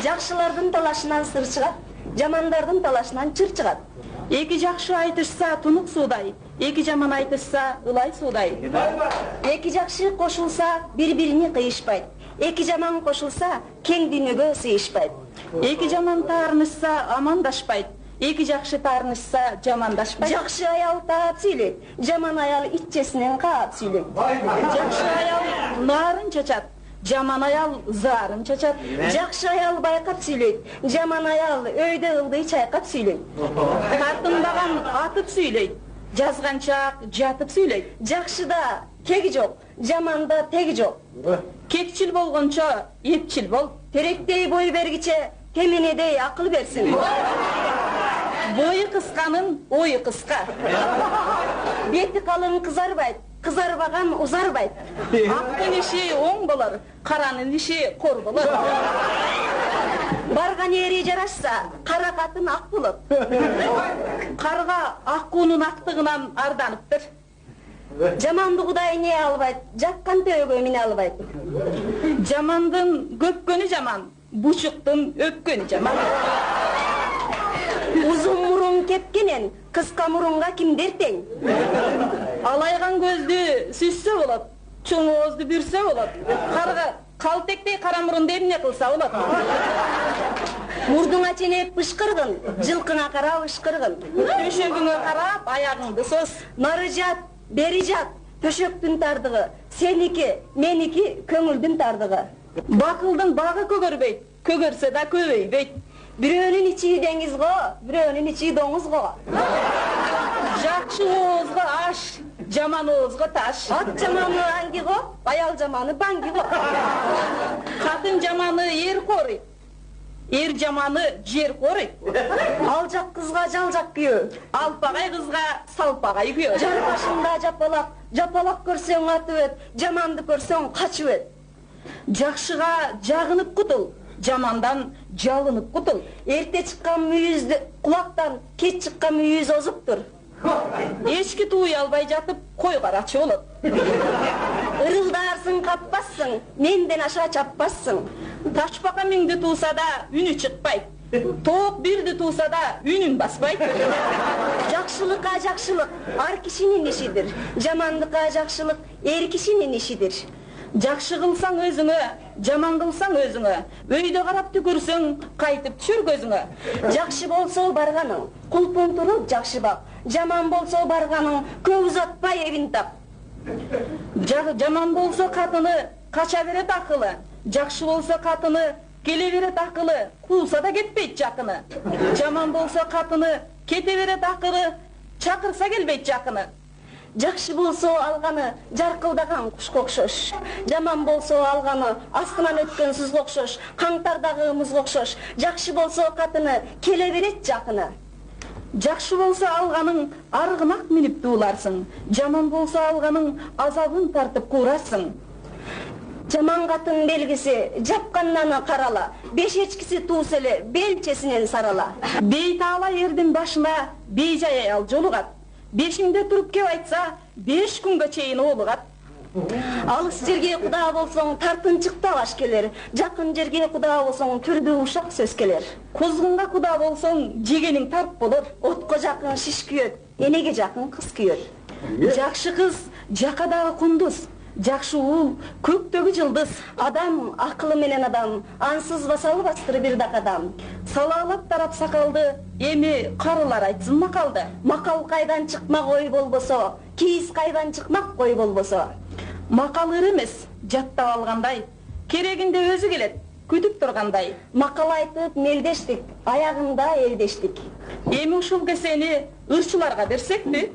Жакшылардын талашынан сыр чыгат, жамандардын талашынан чыр чыгат. Эки жакшы айтышса тунук суудай, эки жаман айтышса ылай суудай. Эки жакшы кошулса бири-бирини кыйышпайт. Эки жаман кошулса кең дүйнөгө сыйышпайт. Эки жаман таарынышса амандашпайт. Эки жакшы таарынышса жамандашпайт. Жакшы аял таап сүйлөйт, жаман аял итчесинен каап сүйлөйт. Жакшы аял нарын чачат, жаман аял зарын чачат. Жакшы аял байкап сүйлөйт, жаман аял өйдө ылдый чайкап сүйлөйт. Тартынбаган атып сүйлөйт, жазганчак жатып сүйлөйт. Жакшыда кеги жок, жаманда теги жок. Кекчил болгончо эпчил бол. Теректей бой бергиче теменедей акыл берсин. Бою кысканын ою кыска. Бети калың кызарбайт, кызарбаган узарбайт. Актын иши оң болор, каранын иши кор болор. Барган ери жарашса, кара катын ак болот. Карга акуунун актыгынан арданыптыр. Жаманды Кудай не албайт, жаккан төөгө мине албайт. Жамандын көпкөнү жаман, бучуктун өпкөнү жаман. Узун мурун кепкенен, кыска мурунга кимдер тең? Алайган көздү сүзсө болот, чоң оозду бүрсө болот. Карга калтектей кара мурунду эмне кылса болот? Мурдуңа ченеп бышкыргын, жылкыңа карап ышкыргын. Төшөгүңө карап аягыңды сос. Нары жат, бери жат, төшөктүн тардыгы, сеники, меники көңүлдүн тардыгы. Бакылдын багы көгөрбөйт, көгөрсө да көбөйбөйт. Бирөөнүн ичи деңиз го, бирөөнүн ичи доңуз го. Жакшы оозго аш, жаман оозго таш. Ат жаманы анги го, аял жаманы банги го. Катын жаманы эр корuyт, эр жаманы жер корuyт. Алжак кызга жалжак күйөө, Алпагай кызга салпагай күйөө. жар башында жапалак, жапалак көрсөң атып өт, жаманды көрсөң качып өт. Жакшыга жагынып кутул, жамандан жалынып кутул. Эрте чыккан мүйүздү кулактан, кеч чыккан мүйүз озуптур. Эчки тууй албай жатып кой карачы болот. Ырылдарсың, каппассың, менден аша чаппассың. Тачпака миңди тууса да үнү чыкпайт. Тоок бирди тууса да үнүн баспайт. Жакшылыкка жакшылык ар кишинин ишидир. Жамандыкка жакшылык эр кишинин ишидир. Жакшы кылсаң өзүңө, жаман кылсаң өзүңө. Өйдө карап түкүрсөң, кайтып түшүр көзүңө. Жакшы болсо барганың, кулпун туруп жакшы бак. Жаман болсо барганың, көп узатпай эбин тап. Жаман болсо катыны кача берет акылы. Жакшы болсо катыны келе берет акылы. Кууса да кетпейт жакыны. Жаман болсо катыны кете берет акылы. Чакырса келбейт жакыны. Жакшы болсо алганы жаркылдаган кушка окшош. Жаман болсо алганы астынан өткөн сузга окшош, каңтардагы музга окшош. Жакшы болсо катыны келе берет жакыны. Жакшы болсо алганың аргымак минип дууларсың. Жаман болсо алганың азабын тартып куурарсың. Жаман катын белгиси жапканнаны карала, беш эчкиси туус эле белчесинен сарала. Бейтаала эрдин башына бейжай аял жолугат. Бешиңде туруп кеп айтса, 5 күнгө чейин оолугат. Алыс жерге куда болсоң тартынчыкта баш келер, жакын жерге куда болсоң түрдүү ушак сөз келер. Козгунга куда болсоң жегениң тарп болор. Отко жакын шиш күйөт, энеге жакын кыз күйөт. Жакшы кыз жакадагы кундуз, жакшы уул көктөгү жылдыз. Адам акылы менен адам, ансыз басалы бастыры бир дакадам. Салаалап тарап сакалды, эми карылар айтсын макалды. Макал кайдан чыкмак ой болбосо, кийиз кайдан чыкмак кой болбосо. Макал ыр эмес, жаттап алгандай, керегинде өзү келет, күтүп тургандай. Макал айтып мелдештик, аягында элдештик. Эми ушул кесени ырчыларга берсекпи?